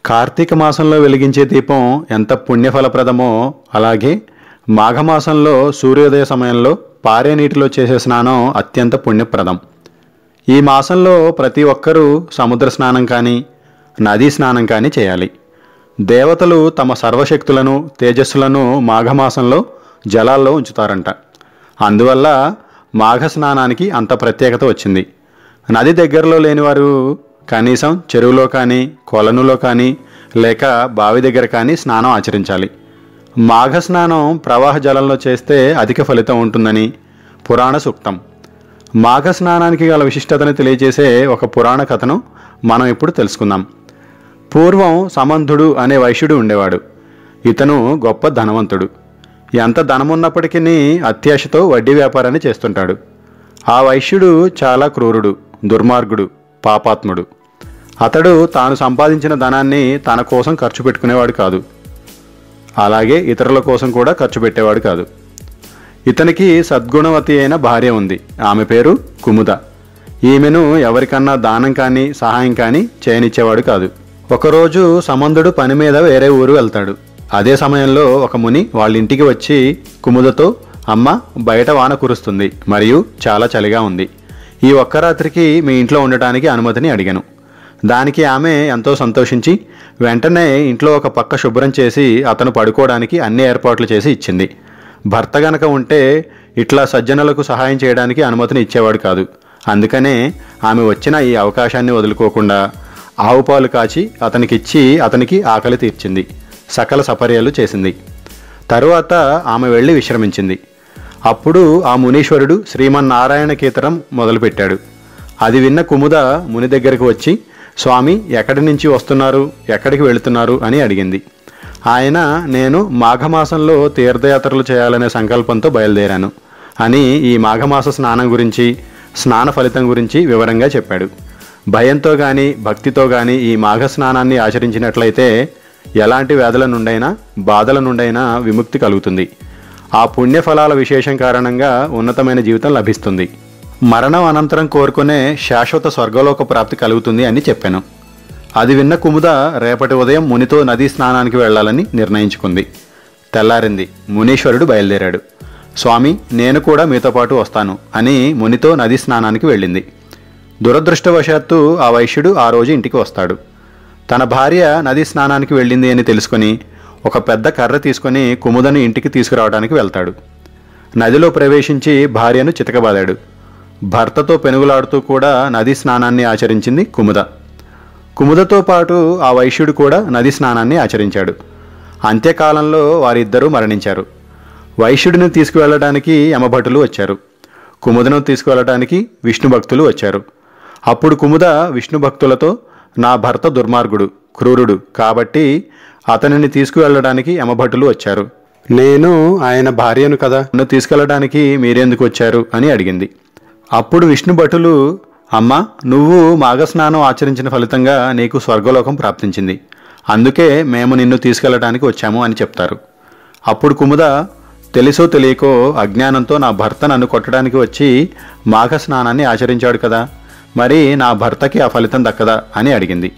కార్తీక మాసంలో వెలిగించే దీపం ఎంత పుణ్యఫలప్రదమో అలాగే మాఘమాసంలో సూర్యోదయ సమయంలో పారే నీటిలో చేసే స్నానం అత్యంత పుణ్యప్రదం. ఈ మాసంలో ప్రతి ఒక్కరూ సముద్ర స్నానం కానీ నదీ స్నానం కానీ చేయాలి. దేవతలు తమ సర్వశక్తులను తేజస్సులను మాఘమాసంలో జలాల్లో ఉంచుతారంట. అందువల్ల మాఘ స్నానానికి అంత ప్రత్యేకత వచ్చింది. నది దగ్గరలో లేనివారు కనీసం చెరువులో కానీ కొలనులో కానీ లేక బావి దగ్గర కానీ స్నానం ఆచరించాలి. మాఘ స్నానం ప్రవాహ జలంలో చేస్తే అధిక ఫలితం ఉంటుందని పురాణ సూక్తం. మాఘ స్నానానికి గల విశిష్టతను తెలియజేసే ఒక పురాణ కథను మనం ఇప్పుడు తెలుసుకుందాం. పూర్వం సమంధుడు అనే వైశ్యుడు ఉండేవాడు. ఇతను గొప్ప ధనవంతుడు. ఎంత ధనమున్నప్పటికీ అత్యాశతో వడ్డీ వ్యాపారాన్ని చేస్తుంటాడు. ఆ వైశ్యుడు చాలా క్రూరుడు, దుర్మార్గుడు, పాపాత్ముడు. అతడు తాను సంపాదించిన ధనాన్ని తన కోసం ఖర్చు పెట్టుకునేవాడు కాదు. అలాగే ఇతరుల కోసం కూడా ఖర్చు పెట్టేవాడు కాదు. ఇతనికి సద్గుణవతి అయిన భార్య ఉంది. ఆమె పేరు కుముద. ఈమెను ఎవరికన్నా దానం కానీ సహాయం కానీ చేయనిచ్చేవాడు కాదు. ఒకరోజు సమంధుడు పని మీద వేరే ఊరు వెళ్తాడు. అదే సమయంలో ఒక ముని వాళ్ళ ఇంటికి వచ్చి కుముదతో, అమ్మ, బయట వాన కురుస్తుంది మరియు చాలా చలిగా ఉంది. ఈ ఒక్క రాత్రికి మీ ఇంట్లో ఉండటానికి అనుమతిని అడిగాను. దానికి ఆమె ఎంతో సంతోషించి వెంటనే ఇంట్లో ఒక పక్క శుభ్రం చేసి అతను పడుకోవడానికి అన్ని ఏర్పాట్లు చేసి ఇచ్చింది. భర్త గనక ఉంటే ఇట్లా సజ్జనులకు సహాయం చేయడానికి అనుమతిని ఇచ్చేవాడు కాదు. అందుకనే ఆమె వచ్చిన ఈ అవకాశాన్ని వదులుకోకుండా ఆవు పాలు కాచి అతనికిచ్చి అతనికి ఆకలి తీర్చింది. సకల సపర్యాలు చేసింది. తరువాత ఆమె వెళ్ళి విశ్రమించింది. అప్పుడు ఆ మునీశ్వరుడు శ్రీమన్నారాయణ కీర్తనం మొదలుపెట్టాడు. అది విన్న కుముద ముని దగ్గరికి వచ్చి, స్వామి, ఎక్కడి నుంచి వస్తున్నారు, ఎక్కడికి వెళుతున్నారు అని అడిగింది. ఆయన, నేను మాఘమాసంలో తీర్థయాత్రలు చేయాలనే సంకల్పంతో బయలుదేరాను అని ఈ మాఘమాస స్నానం గురించి, స్నాన ఫలితం గురించి వివరంగా చెప్పాడు. భయంతో కానీ భక్తితో కానీ ఈ మాఘ స్నానాన్ని ఆచరించినట్లయితే ఎలాంటి వ్యాధుల నుండైనా బాధల నుండైనా విముక్తి కలుగుతుంది. ఆ పుణ్యఫలాల విశేషం కారణంగా ఉన్నతమైన జీవితం లభిస్తుంది. మరణం అనంతరం కోరుకునే శాశ్వత స్వర్గలోక ప్రాప్తి కలుగుతుంది అని చెప్పాను. అది విన్న కుముద రేపటి ఉదయం మునితో నదీ స్నానానికి వెళ్లాలని నిర్ణయించుకుంది. తెల్లారింది. మునీశ్వరుడు బయలుదేరాడు. స్వామి, నేను కూడా మీతో పాటు వస్తాను అని మునితో నదీ స్నానానికి వెళ్ళింది. దురదృష్టవశాత్తు ఆ వైశ్యుడు ఆ రోజు ఇంటికి వస్తాడు. తన భార్య నదీ స్నానానికి వెళ్ళింది అని తెలుసుకొని ఒక పెద్ద కర్ర తీసుకొని కుముదను ఇంటికి తీసుకురావడానికి వెళ్తాడు. నదిలో ప్రవేశించి భార్యను చితకబాదాడు. భర్తతో పెనుగులాడుతూ కూడా నదీ స్నానాన్ని ఆచరించింది కుముద. కుముదతో పాటు ఆ వైశ్యుడు కూడా నదీ స్నానాన్ని ఆచరించాడు. అంత్యకాలంలో వారిద్దరూ మరణించారు. వైశ్యుడిని తీసుకువెళ్ళడానికి యమభటులు వచ్చారు. కుముదను తీసుకువెళ్ళడానికి విష్ణు భక్తులు వచ్చారు. అప్పుడు కుముద విష్ణు భక్తులతో, నా భర్త దుర్మార్గుడు, క్రూరుడు కాబట్టి అతనిని తీసుకువెళ్ళడానికి యమభటులు వచ్చారు. నేను ఆయన భార్యను కదా, నన్ను తీసుకెళ్ళడానికి మీరెందుకు వచ్చారు అని అడిగింది. అప్పుడు విష్ణు భటులు, అమ్మ, నువ్వు మాఘస్నానం ఆచరించిన ఫలితంగా నీకు స్వర్గలోకం ప్రాప్తించింది. అందుకే మేము నిన్ను తీసుకెళ్ళడానికి వచ్చాము అని చెప్తారు. అప్పుడు కుముద, తెలుసో తెలియకో అజ్ఞానంతో నా భర్త నన్ను కొట్టడానికి వచ్చి మాఘ స్నానాన్ని ఆచరించాడు కదా, మరి నా భర్తకి ఆ ఫలితం దక్కదా అని అడిగింది.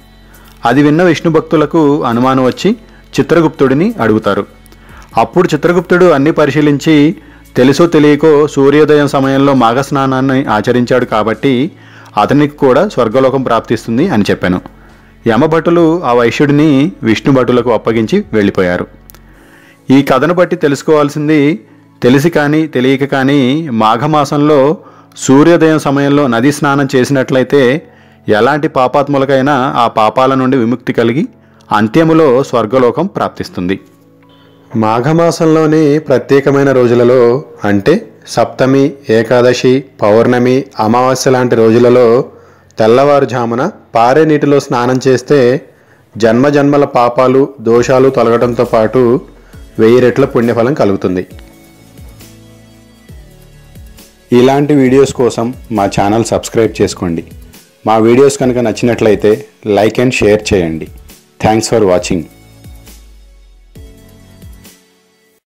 అది విన్న విష్ణు భక్తులకు అనుమానం వచ్చి చిత్రగుప్తుడిని అడుగుతారు. అప్పుడు చిత్రగుప్తుడు అన్ని పరిశీలించి, తెలుసో తెలియకో సూర్యోదయం సమయంలో మాఘ స్నానాన్ని ఆచరించాడు కాబట్టి అతనికి కూడా స్వర్గలోకం ప్రాప్తిస్తుంది అని చెప్పాను. యమభటులు ఆ వైశ్యుడిని విష్ణు భటులకు అప్పగించి వెళ్ళిపోయారు. ఈ కథను బట్టి తెలుసుకోవాల్సింది, తెలిసి కానీ తెలియక కానీ మాఘమాసంలో సూర్యోదయం సమయంలో నదీ స్నానం చేసినట్లయితే ఎలాంటి పాపాత్ములకైనా ఆ పాపాల నుండి విముక్తి కలిగి అంత్యములో స్వర్గలోకం ప్రాప్తిస్తుంది. మాఘమాసంలోని ప్రత్యేకమైన రోజులలో అంటే సప్తమి, ఏకాదశి, పౌర్ణమి, అమావాస్య లాంటి రోజులలో తెల్లవారుజామున పారే నీటిలో స్నానం చేస్తే జన్మజన్మల పాపాలు దోషాలు తొలగడంతో పాటు 1000 రెట్ల పుణ్యఫలం కలుగుతుంది. ఇలాంటి వీడియోస్ కోసం మా ఛానల్ సబ్స్క్రైబ్ చేసుకోండి. మా వీడియోస్ కనుక నచ్చినట్లయితే లైక్ అండ్ షేర్ చేయండి. Thanks for watching.